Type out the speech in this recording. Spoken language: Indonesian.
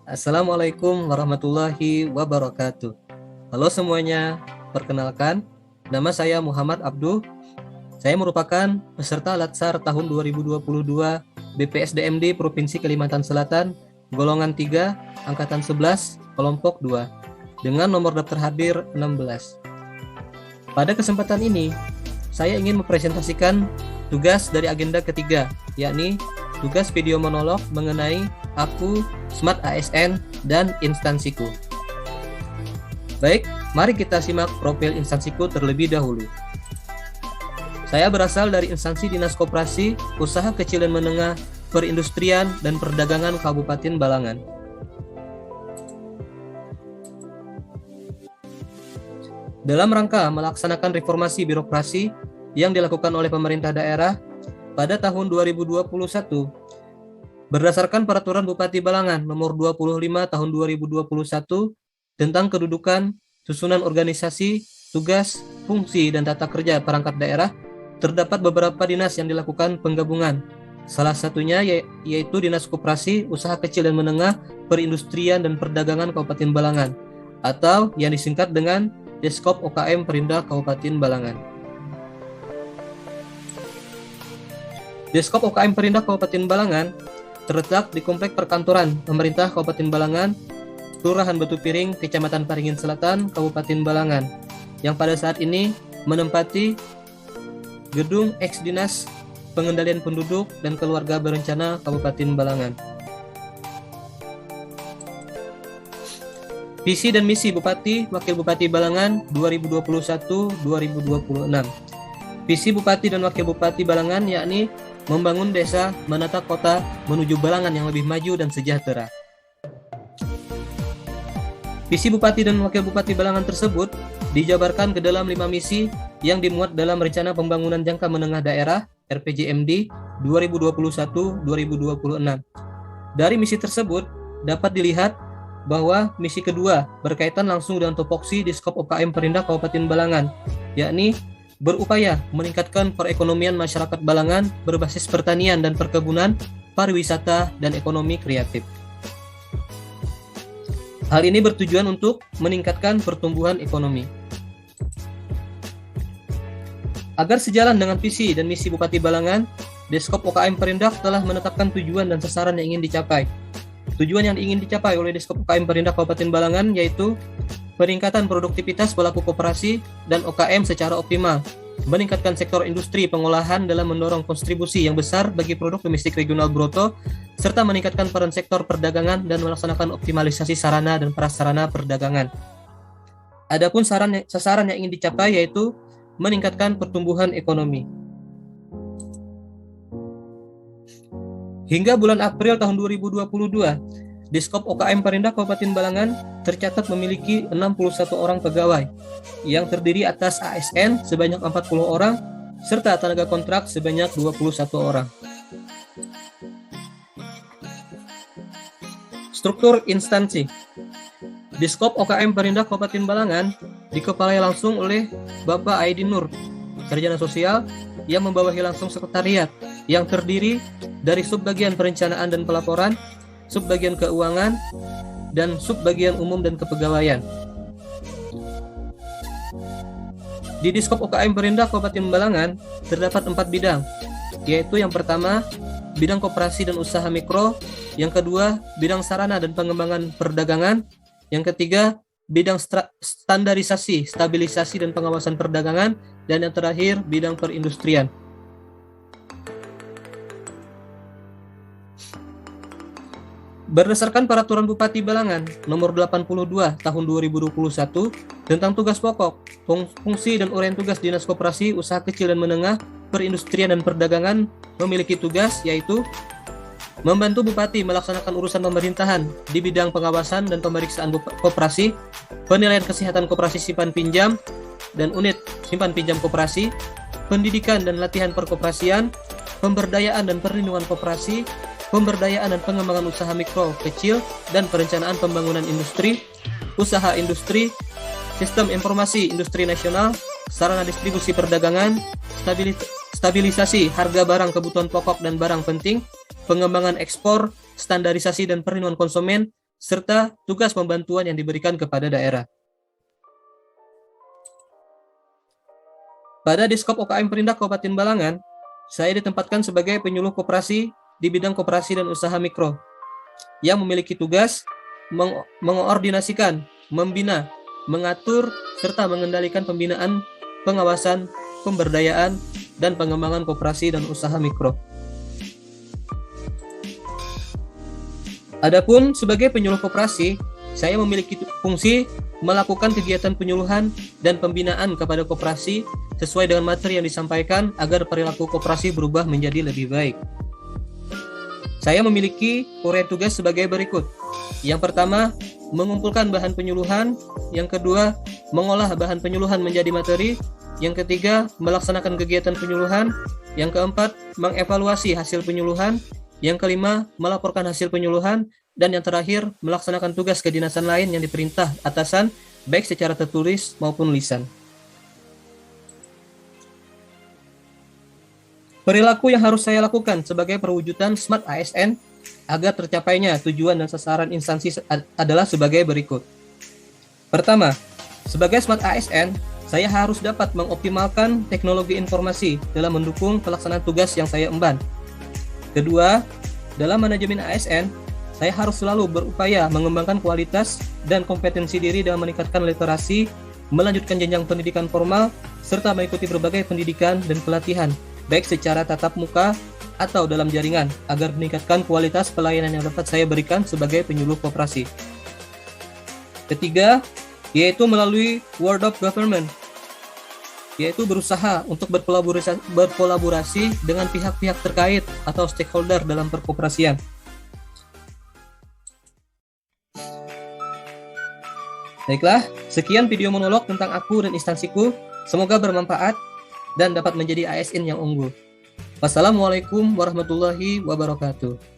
Assalamualaikum warahmatullahi wabarakatuh. Halo semuanya, perkenalkan, nama saya Muhammad Abduh. Saya merupakan peserta Latsar tahun 2022 BPSDMD Provinsi Kalimantan Selatan, golongan 3, angkatan 11, kelompok 2, dengan nomor daftar hadir 16. Pada kesempatan ini, saya ingin mempresentasikan tugas dari agenda ketiga, yakni tugas video monolog mengenai aku, Smart ASN, dan instansiku. Baik, mari kita simak profil instansiku terlebih dahulu. Saya berasal dari instansi Dinas Koperasi, Usaha Kecil dan Menengah, Perindustrian, dan Perdagangan Kabupaten Balangan. Dalam rangka melaksanakan reformasi birokrasi yang dilakukan oleh pemerintah daerah pada tahun 2021, berdasarkan Peraturan Bupati Balangan Nomor 25 Tahun 2021 tentang kedudukan, susunan organisasi, tugas, fungsi, dan tata kerja perangkat daerah, terdapat beberapa dinas yang dilakukan penggabungan. Salah satunya yaitu Dinas Koperasi, Usaha Kecil dan Menengah, Perindustrian, dan Perdagangan Kabupaten Balangan, atau yang disingkat dengan Deskop OKM Perindah Kabupaten Balangan. Deskop OKM Perindah Kabupaten Balangan terletak di Komplek Perkantoran Pemerintah Kabupaten Balangan, Kelurahan Batu Piring, Kecamatan Paringin Selatan, Kabupaten Balangan, yang pada saat ini menempati gedung ex-Dinas Pengendalian Penduduk dan Keluarga Berencana Kabupaten Balangan. Visi dan misi Bupati Wakil Bupati Balangan 2021-2026. Visi Bupati dan Wakil Bupati Balangan yakni membangun desa, menata kota menuju Balangan yang lebih maju dan sejahtera. Visi Bupati dan Wakil Bupati Balangan tersebut dijabarkan ke dalam 5 misi yang dimuat dalam Rencana Pembangunan Jangka Menengah Daerah RPJMD 2021-2026. Dari misi tersebut dapat dilihat bahwa misi kedua berkaitan langsung dengan tupoksi di skop OKM Perindah Kabupaten Balangan, yakni berupaya meningkatkan perekonomian masyarakat Balangan berbasis pertanian dan perkebunan, pariwisata, dan ekonomi kreatif. Hal ini bertujuan untuk meningkatkan pertumbuhan ekonomi. Agar sejalan dengan visi dan misi Bupati Balangan, Deskop OKM Perindah telah menetapkan tujuan dan sasaran yang ingin dicapai. Tujuan yang ingin dicapai oleh Deskop OKM Perindah Kabupaten Balangan yaitu peningkatan produktivitas pelaku koperasi dan OKM secara optimal, meningkatkan sektor industri pengolahan dalam mendorong kontribusi yang besar bagi produk domestik regional bruto, serta meningkatkan peran sektor perdagangan dan melaksanakan optimalisasi sarana dan prasarana perdagangan. Adapun sasaran yang ingin dicapai yaitu meningkatkan pertumbuhan ekonomi. Hingga bulan April tahun 2022, Deskop OKM Perindah Kabupaten Balangan tercatat memiliki 61 orang pegawai yang terdiri atas ASN sebanyak 40 orang serta tenaga kontrak sebanyak 21 orang. Struktur instansi. Deskop OKM Perindah Kabupaten Balangan dikepalai langsung oleh Bapak Aidin Nur, sarjana sosial, yang membawahi langsung sekretariat yang terdiri dari subbagian perencanaan dan pelaporan, subbagian keuangan, dan subbagian umum dan kepegawaian. Di Deskop OKM Perindah Kabupaten Balangan terdapat 4 bidang, yaitu yang pertama, bidang koperasi dan usaha mikro, yang kedua, bidang sarana dan pengembangan perdagangan, yang ketiga, bidang standarisasi, stabilisasi dan pengawasan perdagangan, dan yang terakhir, bidang perindustrian. Berdasarkan Peraturan Bupati Balangan Nomor 82 Tahun 2021 tentang tugas pokok, fungsi dan uraian tugas Dinas Koperasi, Usaha Kecil dan Menengah, Perindustrian dan Perdagangan memiliki tugas yaitu membantu Bupati melaksanakan urusan pemerintahan di bidang pengawasan dan pemeriksaan koperasi, penilaian kesehatan koperasi simpan pinjam dan unit simpan pinjam koperasi, pendidikan dan latihan perkoperasian, pemberdayaan dan perlindungan koperasi, pemberdayaan dan pengembangan usaha mikro, kecil, dan perencanaan pembangunan industri, usaha industri, sistem informasi industri nasional, sarana distribusi perdagangan, stabilisasi harga barang kebutuhan pokok dan barang penting, pengembangan ekspor, standarisasi dan perlindungan konsumen, serta tugas pembantuan yang diberikan kepada daerah. Pada Diskop OKM Perindak Kabupaten Balangan, saya ditempatkan sebagai penyuluh koperasi di bidang koperasi dan usaha mikro, yang memiliki tugas mengoordinasikan, membina, mengatur, serta mengendalikan pembinaan, pengawasan, pemberdayaan, dan pengembangan koperasi dan usaha mikro. Adapun sebagai penyuluh koperasi, saya memiliki fungsi melakukan kegiatan penyuluhan dan pembinaan kepada koperasi sesuai dengan materi yang disampaikan agar perilaku koperasi berubah menjadi lebih baik. Saya memiliki uraian tugas sebagai berikut. Yang pertama, mengumpulkan bahan penyuluhan. Yang kedua, mengolah bahan penyuluhan menjadi materi. Yang ketiga, melaksanakan kegiatan penyuluhan. Yang keempat, mengevaluasi hasil penyuluhan. Yang kelima, melaporkan hasil penyuluhan. Dan yang terakhir, melaksanakan tugas kedinasan lain yang diperintah atasan, baik secara tertulis maupun lisan. Perilaku yang harus saya lakukan sebagai perwujudan Smart ASN agar tercapainya tujuan dan sasaran instansi adalah sebagai berikut. Pertama, sebagai Smart ASN, saya harus dapat mengoptimalkan teknologi informasi dalam mendukung pelaksanaan tugas yang saya emban. Kedua, dalam manajemen ASN, saya harus selalu berupaya mengembangkan kualitas dan kompetensi diri dalam meningkatkan literasi, melanjutkan jenjang pendidikan formal, serta mengikuti berbagai pendidikan dan pelatihan, baik secara tatap muka atau dalam jaringan, agar meningkatkan kualitas pelayanan yang dapat saya berikan sebagai penyuluh koperasi. Ketiga, yaitu melalui Word of Government, yaitu berusaha untuk berkolaborasi dengan pihak-pihak terkait atau stakeholder dalam perkoperasian. Baiklah, sekian video monolog tentang aku dan instansiku. Semoga bermanfaat dan dapat menjadi ASN yang unggul. Wassalamualaikum warahmatullahi wabarakatuh.